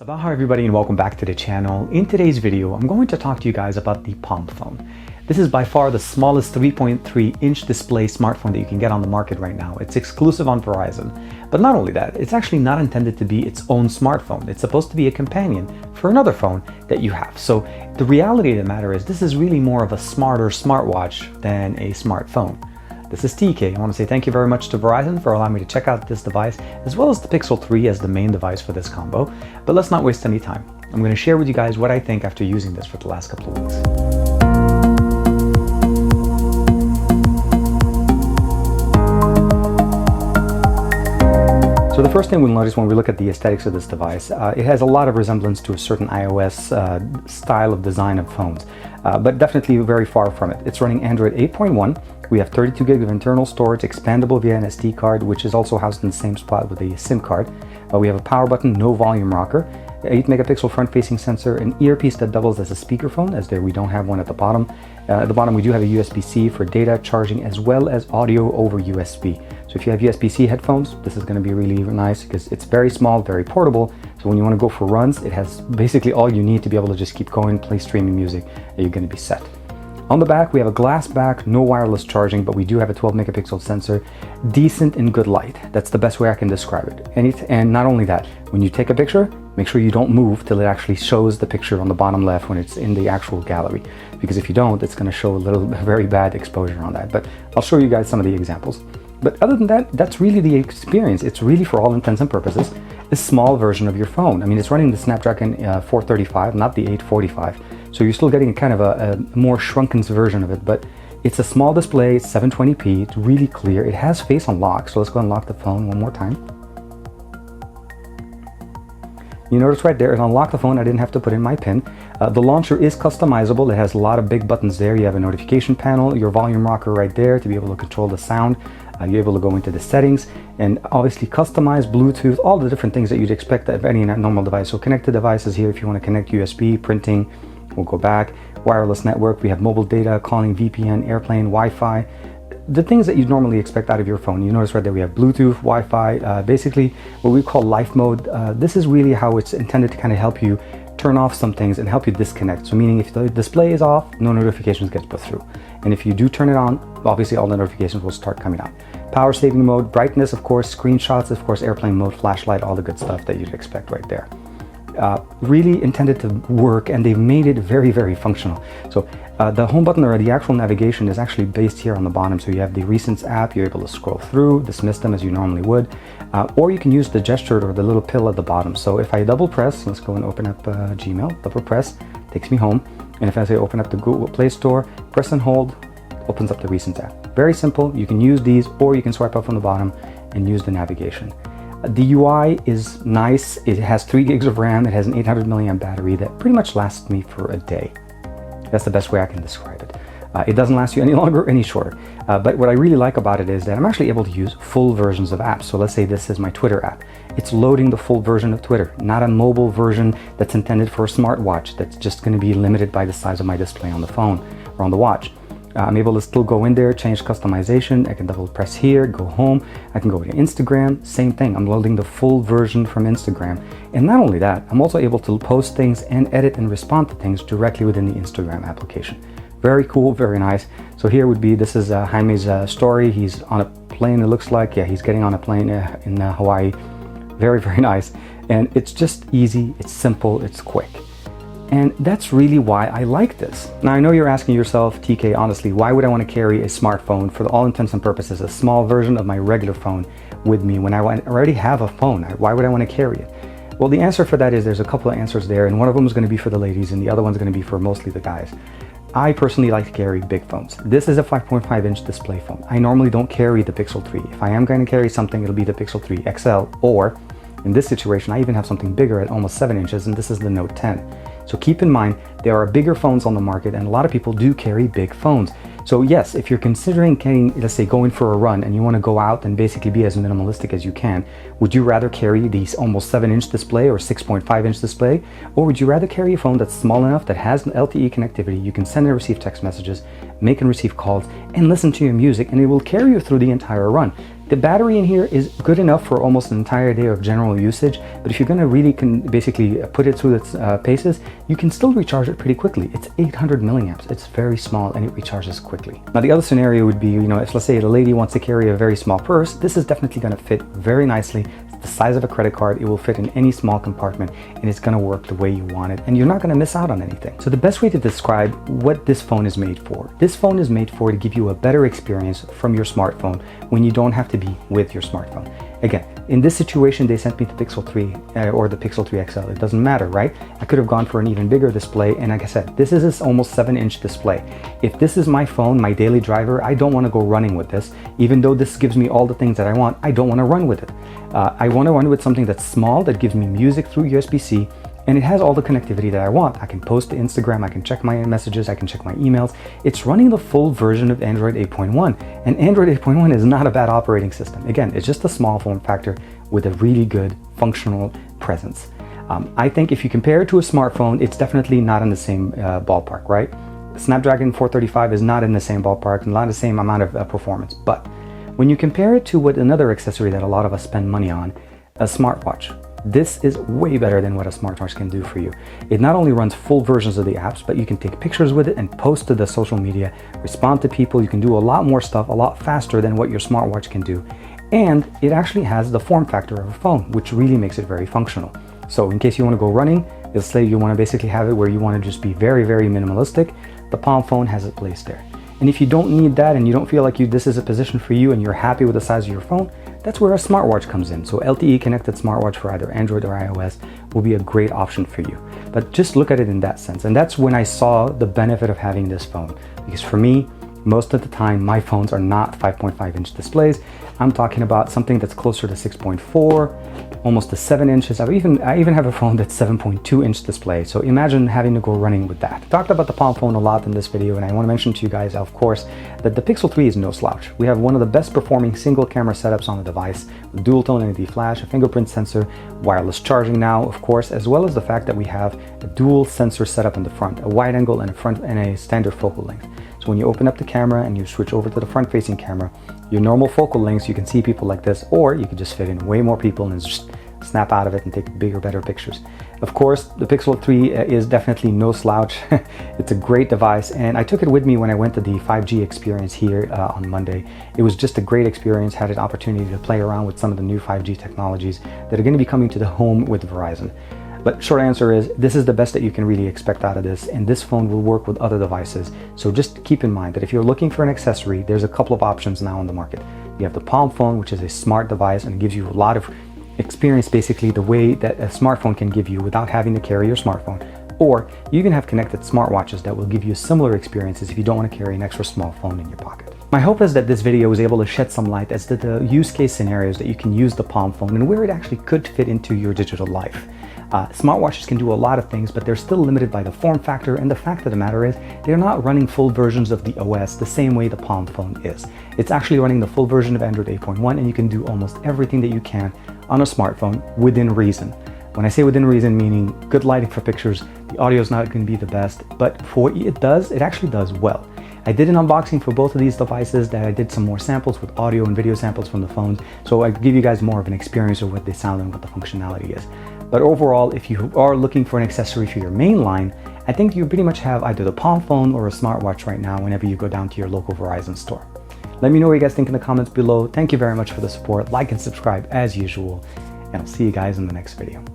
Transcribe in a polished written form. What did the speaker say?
Aloha everybody and welcome back to the channel. In today's video, I'm going to talk to you guys about the Palm phone. This is by far the smallest 3.3-inch display smartphone that you can get on the market right now. It's exclusive on Verizon. But not only that, it's actually not intended to be its own smartphone. It's supposed to be a companion for another phone that you have. So the reality of the matter is this is really more of a smarter smartwatch than a smartphone. This is TK. I want to say thank you very much to Verizon for allowing me to check out this device, as well as the Pixel 3 as the main device for this combo. But let's not waste any time. I'm going to share with you guys what I think after using this for the last couple of weeks. So the first thing we'll notice when we look at the aesthetics of this device, it has a lot of resemblance to a certain iOS style of design of phones, but definitely very far from it. It's running Android 8.1. We have 32 gig of internal storage, expandable via an SD card, which is also housed in the same spot with the SIM card. We have a power button, no volume rocker, 8 megapixel front-facing sensor, an earpiece that doubles as a speakerphone, as there we don't have one at the bottom. At the bottom we do have a USB-C for data charging, as well as audio over USB. So if you have USB-C headphones, this is going to be really nice because it's very small, very portable. So when you want to go for runs, it has basically all you need to be able to just keep going, play streaming music, and you're going to be set. On the back, we have a glass back, no wireless charging, but we do have a 12 megapixel sensor, decent in good light. That's the best way I can describe it. And not only that, when you take a picture, make sure you don't move till it actually shows the picture on the bottom left when it's in the actual gallery. Because if you don't, it's going to show a very bad exposure on that. But I'll show you guys some of the examples. But other than that, that's really the experience. It's really, for all intents and purposes, a small version of your phone. I mean, it's running the Snapdragon 435, not the 845. So you're still getting kind of a more shrunken version of it, but it's a small display, it's 720p, it's really clear. It has face unlock, so let's go unlock the phone one more time. You notice right there, it unlocked the phone. I didn't have to put in my PIN. The launcher is customizable. It has a lot of big buttons there. You have a notification panel, your volume rocker right there to be able to control the sound. You're able to go into the settings and obviously customize Bluetooth, all the different things that you'd expect of any normal device. So connected devices here if you want to connect USB, printing. We'll go back. Wireless network. We have mobile data, calling, VPN, airplane, Wi-Fi. The things that you'd normally expect out of your phone. You notice right there we have Bluetooth, Wi-Fi, basically what we call life mode. This is really how it's intended to kind of help you turn off some things and help you disconnect. So meaning if the display is off, no notifications get put through. And if you do turn it on, obviously all the notifications will start coming out. Power saving mode, brightness, of course, screenshots, of course, airplane mode, flashlight, all the good stuff that you'd expect right there. Really intended to work, and they've made it very, very functional. So the home button or the actual navigation is actually based here on the bottom. So you have the Recents app, you're able to scroll through, dismiss them as you normally would, or you can use the gesture or the little pill at the bottom. So if I double press, let's go and open up Gmail, double press, takes me home. And if I say open up the Google Play Store, press and hold, opens up the Recents app. Very simple. You can use these, or you can swipe up from the bottom and use the navigation. The UI is nice. It has 3 gigs of RAM. It has an 800 milliamp battery that pretty much lasts me for a day. That's the best way I can describe it. It doesn't last you any longer or any shorter. But what I really like about it is that I'm actually able to use full versions of apps. So let's say this is my Twitter app. It's loading the full version of Twitter, not a mobile version that's intended for a smartwatch that's just going to be limited by the size of my display on the phone or on the watch. I'm able to still go in there, change customization. I can double press here, go home. I can go to Instagram, same thing. I'm loading the full version from Instagram. And not only that, I'm also able to post things and edit and respond to things directly within the Instagram application. Very cool, very nice. So here would be, this is Jaime's story. He's on a plane, it looks like. Yeah, he's getting on a plane in Hawaii. Very, very nice. And it's just easy, it's simple, it's quick. And that's really why I like this. Now I know you're asking yourself, TK, honestly, why would I want to carry a smartphone for all intents and purposes, a small version of my regular phone with me when I already have a phone? Why would I want to carry it? Well, the answer for that is there's a couple of answers there, and one of them is going to be for the ladies and the other one's going to be for mostly the guys. I personally like to carry big phones. This is a 5.5-inch display phone. I normally don't carry the Pixel 3. If I am going to carry something, it'll be the Pixel 3 XL, or in this situation, I even have something bigger at almost 7 inches, and this is the Note 10. So keep in mind, there are bigger phones on the market, and a lot of people do carry big phones. So yes, if you're considering getting, let's say, going for a run and you want to go out and basically be as minimalistic as you can, would you rather carry these almost 7-inch display or 6.5-inch display? Or would you rather carry a phone that's small enough that has LTE connectivity, you can send and receive text messages, make and receive calls, and listen to your music, and it will carry you through the entire run? The battery in here is good enough for almost an entire day of general usage, but if you're going to really basically put it through its paces, you can still recharge it pretty quickly. It's 800 milliamps. It's very small and it recharges quickly. Now the other scenario would be, you know, if let's say the lady wants to carry a very small purse, this is definitely going to fit very nicely. It's the size of a credit card. It will fit in any small compartment and it's going to work the way you want it, and you're not going to miss out on anything. So the best way to describe what this phone is made for, this phone is made to give you a better experience from your smartphone when you don't have to be with your smartphone. Again, in this situation, they sent me the Pixel 3 or the Pixel 3 XL. It doesn't matter, right? I could have gone for an even bigger display. And like I said, this is this almost 7-inch display. If this is my phone, my daily driver, I don't want to go running with this. Even though this gives me all the things that I want, I don't want to run with it. I want to run with something that's small, that gives me music through USB-C, and it has all the connectivity that I want. I can post to Instagram, I can check my messages, I can check my emails. It's running the full version of Android 8.1, and Android 8.1 is not a bad operating system. Again, it's just a small form factor with a really good functional presence. I think if you compare it to a smartphone, it's definitely not in the same ballpark, right? Snapdragon 435 is not in the same ballpark, not the same amount of performance. But when you compare it to what another accessory that a lot of us spend money on, a smartwatch, this is way better than what a smartwatch can do for you. It not only runs full versions of the apps, but you can take pictures with it and post to the social media, respond to people. You can do a lot more stuff a lot faster than what your smartwatch can do. And it actually has the form factor of a phone, which really makes it very functional. So in case you want to go running, let's say you want to basically have it where you want to just be very, very minimalistic, the Palm phone has it placed there. And if you don't need that and you don't feel like this is a position for you and you're happy with the size of your phone, that's where a smartwatch comes in. So LTE connected smartwatch for either Android or iOS will be a great option for you. But just look at it in that sense. And that's when I saw the benefit of having this phone. Because for me, most of the time, my phones are not 5.5-inch displays. I'm talking about something that's closer to 6.4, almost to 7 inches. I even have a phone that's 7.2-inch display. So imagine having to go running with that. I talked about the Palm phone a lot in this video, and I want to mention to you guys, of course, that the Pixel 3 is no slouch. We have one of the best performing single camera setups on the device, with dual tone LED flash, a fingerprint sensor, wireless charging now, of course, as well as the fact that we have a dual sensor setup in the front, a wide angle and a standard focal length. So when you open up the camera and you switch over to the front facing camera, your normal focal lengths, you can see people like this, or you can just fit in way more people and just snap out of it and take bigger, better pictures. Of course, the Pixel 3 is definitely no slouch. It's a great device, and I took it with me when I went to the 5G experience here on Monday. It was just a great experience. Had an opportunity to play around with some of the new 5G technologies that are going to be coming to the home with Verizon. But short answer is, this is the best that you can really expect out of this, and this phone will work with other devices. So just keep in mind that if you're looking for an accessory, there's a couple of options now on the market. You have the Palm phone, which is a smart device and gives you a lot of experience, basically the way that a smartphone can give you without having to carry your smartphone. Or you even have connected smartwatches that will give you similar experiences if you don't want to carry an extra small phone in your pocket. My hope is that this video was able to shed some light as to the use case scenarios that you can use the Palm phone and where it actually could fit into your digital life. Smartwatches can do a lot of things, but they're still limited by the form factor, and the fact of the matter is they're not running full versions of the OS the same way the Palm phone is. It's actually running the full version of Android 8.1, and you can do almost everything that you can on a smartphone within reason. When I say within reason, meaning good lighting for pictures, the audio is not going to be the best, but for what it does, it actually does well. I did an unboxing for both of these devices, that I did some more samples with audio and video samples from the phones, so I give you guys more of an experience of what they sound and what the functionality is. But overall, if you are looking for an accessory for your main line, I think you pretty much have either the Palm phone or a smartwatch right now whenever you go down to your local Verizon store. Let me know what you guys think in the comments below. Thank you very much for the support. Like and subscribe as usual, and I'll see you guys in the next video.